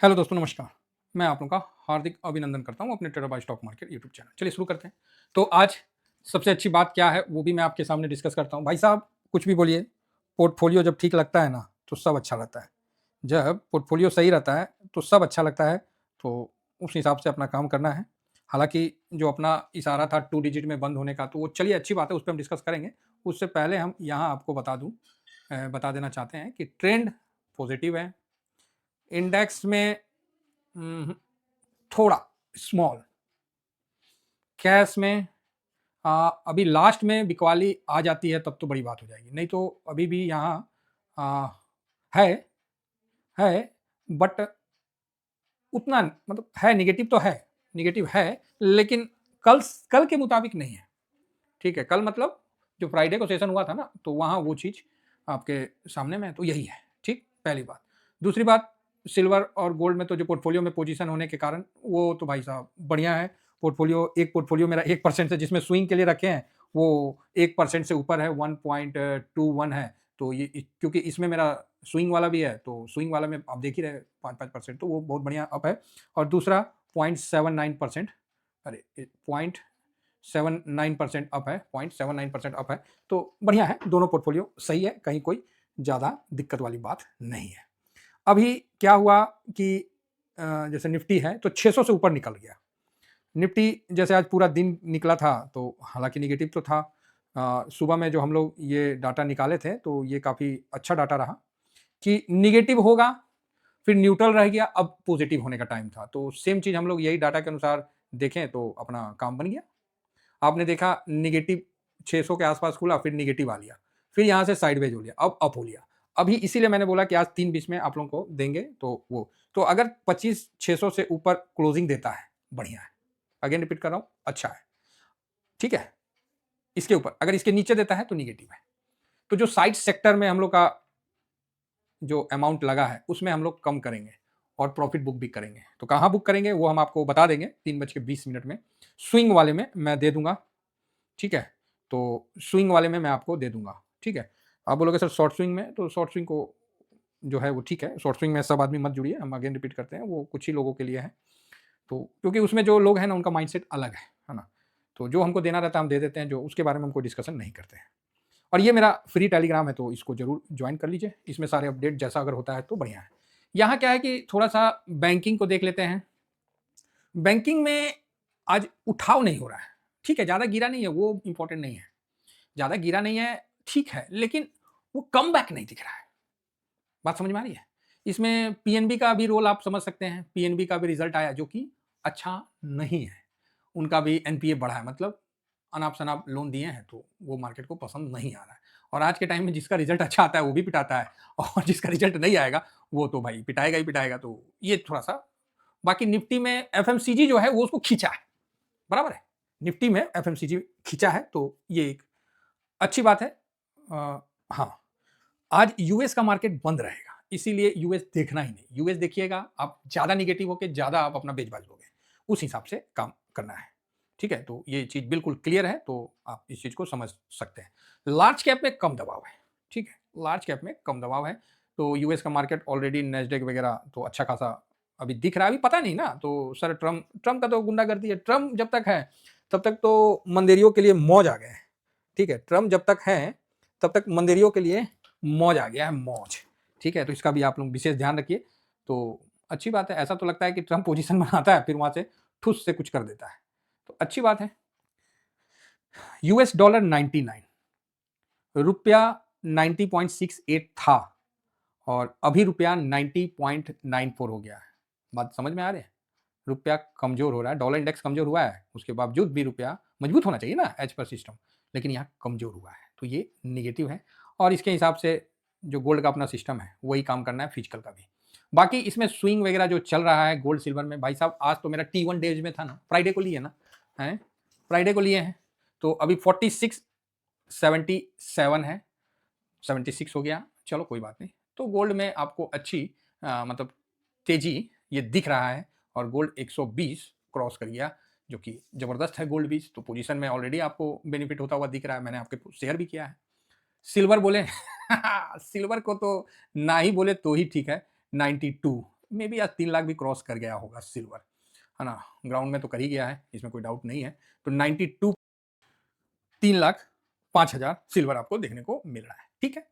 Hello दोस्तों, नमस्कार। मैं आप लोगों का हार्दिक अभिनंदन करता हूँ अपने trader by stock market YouTube channel. चलिए शुरू करते हैं। तो आज सबसे अच्छी बात क्या है वो भी मैं आपके सामने डिस्कस करता हूँ। भाई साहब कुछ भी बोलिए, पोर्टफोलियो जब ठीक लगता है ना तो सब अच्छा रहता है। जब पोर्टफोलियो सही रहता है तो सब अच्छा लगता है, तो उस हिसाब से अपना काम करना है। हालाँकि जो अपना इशारा था 2 डिजिट में बंद होने का, तो वो चलिए अच्छी बात है, उस पे हम डिस्कस करेंगे। उससे पहले हम यहाँ आपको बता देना चाहते हैं कि ट्रेंड पॉजिटिव है। इंडेक्स में उम, थोड़ा स्मॉल, कैश में अभी लास्ट में बिकवाली आ जाती है तब तो बड़ी बात हो जाएगी, नहीं तो अभी भी यहाँ अ, है है बट उतना मतलब है, नेगेटिव है, लेकिन कल के मुताबिक नहीं है। ठीक है, कल मतलब जो फ्राइडे को सेशन हुआ था ना, तो वहाँ वो चीज़ आपके सामने में है, तो यही है, ठीक? पहली बात। दूसरी बात, सिल्वर और गोल्ड में तो जो पोर्टफ़ोलियो में पोज़ीशन होने के कारण वो तो भाई साहब बढ़िया है। एक पोर्टफ़ोलियो मेरा 1% से जिसमें स्विंग के लिए रखे हैं, वो 1% से ऊपर है, 1.21 है। तो ये क्योंकि इसमें मेरा स्विंग वाला भी है, तो स्विंग वाला में आप देख ही रहे हैं 5-5% तो वो बहुत बढ़िया अप है। और दूसरा 0.79% अरे! 0.79% अप है, 0.79% अप है, तो बढ़िया है, दोनों पोर्टफ़ोलियो सही है, कहीं कोई ज़्यादा दिक्कत वाली बात नहीं है। अभी क्या हुआ कि जैसे निफ्टी है तो 600 से ऊपर निकल गया। निफ्टी जैसे आज पूरा दिन निकला था, तो हालाँकि नेगेटिव तो था। सुबह में जो हम लोग ये डाटा निकाले थे, तो ये काफ़ी अच्छा डाटा रहा कि नेगेटिव होगा, फिर न्यूट्रल रह गया, अब पॉज़िटिव होने का टाइम था। तो सेम चीज़ हम लोग यही डाटा के अनुसार देखें तो अपना काम बन गया। आपने देखा नेगेटिव 600 के आसपास खुला, फिर नेगेटिव आ लिया, फिर यहाँ से साइडवेज हो लिया, अब अप हो लिया। अभी इसीलिए मैंने बोला कि आज 3:20 में आप लोगों को देंगे, तो वो तो अगर 25 600 से ऊपर क्लोजिंग देता है, बढ़िया है। अगेन रिपीट कर रहा हूँ, अच्छा है, ठीक है। इसके ऊपर अगर इसके नीचे देता है तो नेगेटिव है। तो जो साइड सेक्टर में हम लोग का जो अमाउंट लगा है उसमें हम लोग कम करेंगे और प्रॉफिट बुक भी करेंगे। तो कहाँ बुक करेंगे वो हम आपको बता देंगे 3:20 में। स्विंग वाले में मैं दे दूंगा, ठीक है? तो स्विंग वाले में मैं आपको दे दूँगा, ठीक है? आप बोलोगे सर शॉर्ट स्विंग में, तो शॉर्ट स्विंग को जो है वो ठीक है, शॉर्ट स्विंग में सब आदमी मत जुड़िए, हम अगेन रिपीट करते हैं, वो कुछ ही लोगों के लिए है। तो क्योंकि उसमें जो लोग हैं ना उनका माइंडसेट अलग है ना? तो जो हमको देना रहता है हम दे देते हैं, जो उसके बारे में हम कोई डिस्कशन नहीं करते हैं। और ये मेरा फ्री टेलीग्राम है तो इसको ज़रूर जॉइन कर लीजिए, इसमें सारे अपडेट जैसा अगर होता है तो बढ़िया है। यहाँ क्या है कि थोड़ा-सा बैंकिंग को देख लेते हैं। बैंकिंग में आज उठाव नहीं हो रहा है, ठीक है, ज़्यादा गिरा नहीं है, वो इम्पोर्टेंट नहीं है। ज़्यादा गिरा नहीं है, ठीक है, लेकिन वो कमबैक नहीं दिख रहा है। बात समझ में आ रही है? इसमें पीएनबी का भी रोल आप समझ सकते हैं। पीएनबी का भी रिज़ल्ट आया जो कि अच्छा नहीं है। उनका भी एनपीए बढ़ा है, मतलब अनाप-शनाप लोन दिए हैं, तो वो मार्केट को पसंद नहीं आ रहा है। और आज के टाइम में जिसका रिज़ल्ट अच्छा आता है, वो भी पिटाता है और जिसका रिज़ल्ट नहीं आएगा, वो तो भाई पिटाएगा ही पिटाएगा। तो ये थोड़ा-सा बाकी निफ्टी में एफएमसीजी जो है, वो उसको खींचा है, बराबर है? निफ्टी में एफएमसीजी खींचा है, तो ये एक अच्छी बात है। हाँ, आज यूएस का मार्केट बंद रहेगा, इसीलिए यूएस देखना ही नहीं। यूएस देखिएगा, आप ज़्यादा नेगेटिव होके ज़्यादा आप अपना बेच-बाच लोगे। उस हिसाब से काम करना है, ठीक है? तो ये चीज़ बिल्कुल क्लियर है, तो आप इस चीज़ को समझ सकते हैं। लार्ज कैप में कम दबाव है, ठीक है? लार्ज कैप में कम दबाव है, तो यूएस का मार्केट ऑलरेडी नैस्डैक वगैरह तो अच्छा खासा अभी दिख रहा है। अभी पता नहीं ना, तो सर ट्रम्प का तो गुंडागर्दी है। ट्रम्प जब तक है, तब तक तो मंदेरियों के लिए मौज आ गए हैं, ठीक है? ट्रम्प जब तक हैं, तब तक मंदेरियों के लिए मौज आ गया है, मौज, ठीक है? तो इसका भी आप लोग विशेष ध्यान रखिए। तो अच्छी बात है, ऐसा तो लगता है कि ट्रम्प पोज़ीशन बनाता है, फिर वहाँ से ठुस से कुछ कर देता है। तो अच्छी बात है। यूएस डॉलर 99, रुपया 90.68 था और अभी रुपया 90.94 हो गया है। बात समझ में आ रही है? रुपया कमज़ोर हो रहा है, डॉलर इंडेक्स कमज़ोर हुआ है, उसके बावजूद भी रुपया मजबूत होना चाहिए ना एज़ पर सिस्टम, लेकिन यहाँ कमज़ोर हुआ है, तो ये नेगेटिव है। और इसके हिसाब से जो गोल्ड का अपना सिस्टम है, वही काम करना है फिजिकल का भी। बाकी इसमें स्विंग वगैरह जो चल रहा है गोल्ड सिल्वर में, भाई साहब आज तो मेरा T1 डेज़ में था ना, फ्राइडे को लिए ना, हैं? फ्राइडे को लिए हैं, तो अभी 46.77 है, 76 हो गया, चलो कोई बात नहीं। तो गोल्ड में आपको अच्छी मतलब तेज़ी ये दिख रहा है और गोल्ड 120 क्रॉस कर गया, जो कि ज़बरदस्त है गोल्ड भी, तो पोज़ीशन में ऑलरेडी आपको बेनिफिट होता हुआ दिख रहा है, मैंने आपको शेयर भी किया है। सिल्वर बोले सिल्वर को तो ना ही बोले तो ही ठीक है, 92 मे बी आज 3 लाख भी क्रॉस कर गया होगा सिल्वर, है ना? ग्राउंड में तो कर ही गया है, इसमें कोई डाउट नहीं है। तो 92 3,05,000 सिल्वर आपको देखने को मिल रहा है, ठीक है?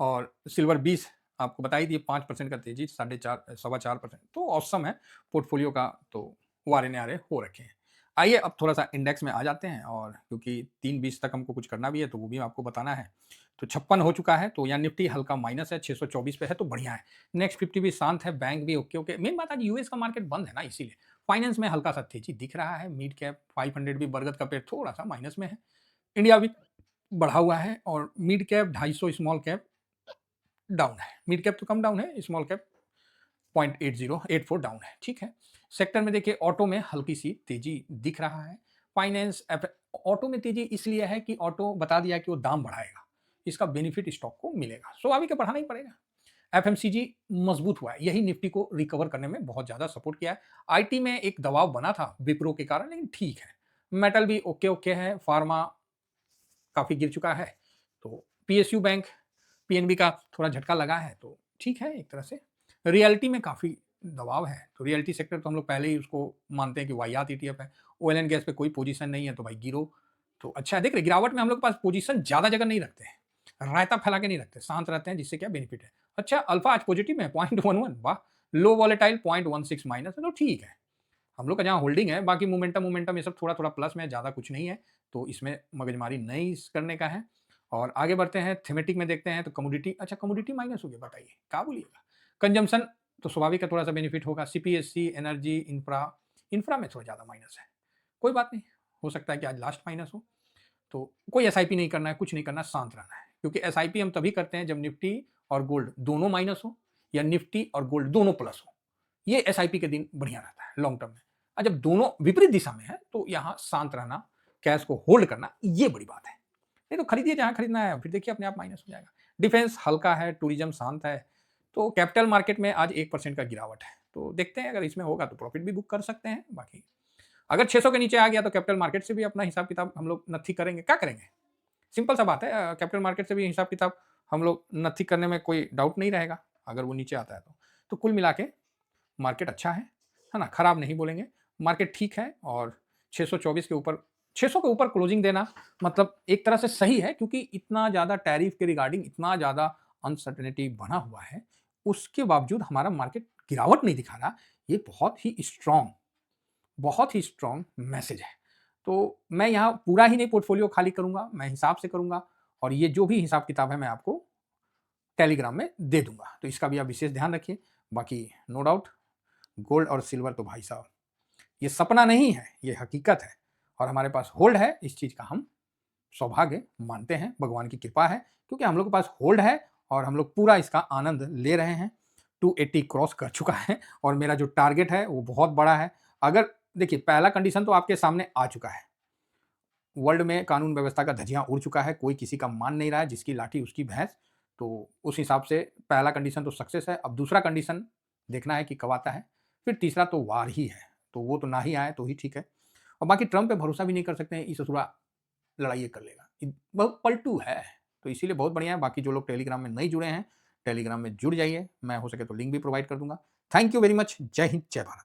और सिल्वर 20 आपको बता ही दिए 5% का तेजी, 4.5 सवा 4%, तो ऑसम है पोर्टफोलियो का, तो वारे न्यारे हो रखे हैं। आइए अब थोड़ा-सा इंडेक्स में आ जाते हैं, और क्योंकि 3:20 तक हमको कुछ करना भी है, तो वो भी आपको बताना है। तो 56 हो चुका है, तो यहाँ निफ्टी हल्का माइनस है, 624 पे है, तो बढ़िया है। नेक्स्ट 50 भी शांत है, बैंक भी ओके-ओके। मेन बात आज यूएस का मार्केट बंद है ना, इसीलिए। फाइनेंस में हल्का-सा तेजी दिख रहा है, मिड कैप 500 भी बरगद का पेड़ थोड़ा-सा माइनस में है। इंडिया भी बढ़ा हुआ है, और mid cap 250 small cap down है। मिड कैप तो कम डाउन है, स्मॉल कैप 0.8084 डाउन है, ठीक है। सेक्टर में देखिए ऑटो में हल्की सी तेजी दिख रहा है। फाइनेंस ऑटो में तेजी इसलिए है कि ऑटो बता दिया कि वो दाम बढ़ाएगा, इसका बेनिफिट स्टॉक को मिलेगा, स्वाभाविक है बढ़ाना ही पड़ेगा। एफएमसीजी मजबूत हुआ है, यही निफ्टी को रिकवर करने में बहुत ज्यादा सपोर्ट किया है। आईटी में एक दबाव बना था विप्रो के कारण, लेकिन ठीक है। मेटल भी ओके ओके है, फार्मा काफी गिर चुका है, तो पीएसयू बैंक पीएनबी का थोड़ा झटका लगा है, तो ठीक है एक तरह से। रियलिटी में काफ़ी दबाव है, तो रियलिटी सेक्टर तो हम लोग पहले ही उसको मानते हैं कि वाहियात ईटीएफ है। ऑयल एंड गैस पे कोई पोजीशन नहीं है, तो भाई गिरो। तो अच्छा है, देख रहे गिरावट में हम लोग के पास पोजीशन ज़्यादा जगह नहीं रखते हैं, रायता फैला के नहीं रखते, शांत रहते हैं, जिससे क्या बेनिफिट है। अच्छा, अल्फा आज पॉजिटिव में 0.11, वाह। लो वॉलेटाइल 0.16 माइनस है, तो ठीक है। हम लोग का जहाँ होल्डिंग है, बाकी मोमेंटम मोमेंटम ये सब थोड़ा थोड़ा प्लस में, ज़्यादा कुछ नहीं है, तो इसमें मगजमारी नहीं करने का है। और आगे बढ़ते हैं, थीमेटिक में देखते हैं, तो कमोडिटी, अच्छा कमोडिटी माइनस हो गया, बताइए क्या बोलिएगा। कंजम्पशन तो स्वाभाविक है, थोड़ा सा बेनिफिट होगा। सीपीएससी, एनर्जी, इंफ्रा, इंफ्रा में थोड़ा ज़्यादा माइनस है, कोई बात नहीं, हो सकता है कि आज लास्ट माइनस हो। तो कोई एसआईपी नहीं करना है, कुछ नहीं करना, शांत रहना है, क्योंकि एसआईपी हम तभी करते हैं जब निफ्टी और गोल्ड दोनों माइनस हो, या निफ्टी और गोल्ड दोनों प्लस हो। ये एसआईपी के दिन बढ़िया रहता है लॉन्ग टर्म में। और जब दोनों विपरीत दिशा में है, तो यहाँ शांत रहना, कैश को होल्ड करना, ये बड़ी बात है। नहीं तो खरीदिए जहाँ खरीदना है, फिर देखिए अपने आप माइनस हो जाएगा। डिफेंस हल्का है, टूरिज्म शांत है, तो कैपिटल मार्केट में आज 1% का गिरावट है, तो देखते हैं अगर इसमें होगा तो प्रॉफिट भी बुक कर सकते हैं। बाकी अगर 600 के नीचे आ गया तो कैपिटल मार्केट से भी अपना हिसाब किताब हम लोग नत्थी करेंगे। क्या करेंगे, सिंपल सा बात है, कैपिटल मार्केट से भी हिसाब किताब हम लोग नत्थी करने में कोई डाउट नहीं रहेगा, अगर वो नीचे आता है तो कुल मिला के मार्केट अच्छा है ना, खराब नहीं बोलेंगे, मार्केट ठीक है। और 624 के ऊपर, 600 के ऊपर क्लोजिंग देना मतलब एक तरह से सही है, क्योंकि इतना ज़्यादा टैरिफ के रिगार्डिंग इतना ज़्यादा अनसर्टेनिटी बना हुआ है, उसके बावजूद हमारा मार्केट गिरावट नहीं दिखा रहा, ये बहुत ही स्ट्रॉन्ग मैसेज है। तो मैं यहाँ पूरा ही नहीं पोर्टफोलियो खाली करूंगा, मैं हिसाब से करूंगा, और ये जो भी हिसाब किताब है मैं आपको टेलीग्राम में दे दूंगा, तो इसका भी आप विशेष ध्यान रखिए। बाकी नो डाउट, गोल्ड और सिल्वर तो भाई साहब ये सपना नहीं है, ये हकीकत है, और हमारे पास होल्ड है, इस चीज़ का हम सौभाग्य मानते हैं, भगवान की कृपा है, क्योंकि हम लोग के पास होल्ड है, और हम लोग पूरा इसका आनंद ले रहे हैं। 280 क्रॉस कर चुका है, और मेरा जो टारगेट है वो बहुत बड़ा है। अगर देखिए, पहला कंडीशन तो आपके सामने आ चुका है, वर्ल्ड में कानून व्यवस्था का धजियां उड़ चुका है, कोई किसी का मान नहीं रहा है, जिसकी लाठी उसकी भैंस, तो उस हिसाब से पहला कंडीशन तो सक्सेस है। अब दूसरा कंडीशन देखना है कि कब आता है, फिर तीसरा तो वार ही है, तो वो तो ना ही आए तो ही ठीक है। और बाकी ट्रंप पे भरोसा भी नहीं कर सकते हैं, इस ससुरा लड़ाई कर लेगा, बहुत पलटू है, तो इसीलिए बहुत बढ़िया है। बाकी जो लोग टेलीग्राम में नहीं जुड़े हैं, टेलीग्राम में जुड़ जाइए, मैं हो सके तो लिंक भी प्रोवाइड कर दूंगा। थैंक यू वेरी मच, जय हिंद, जय भारत।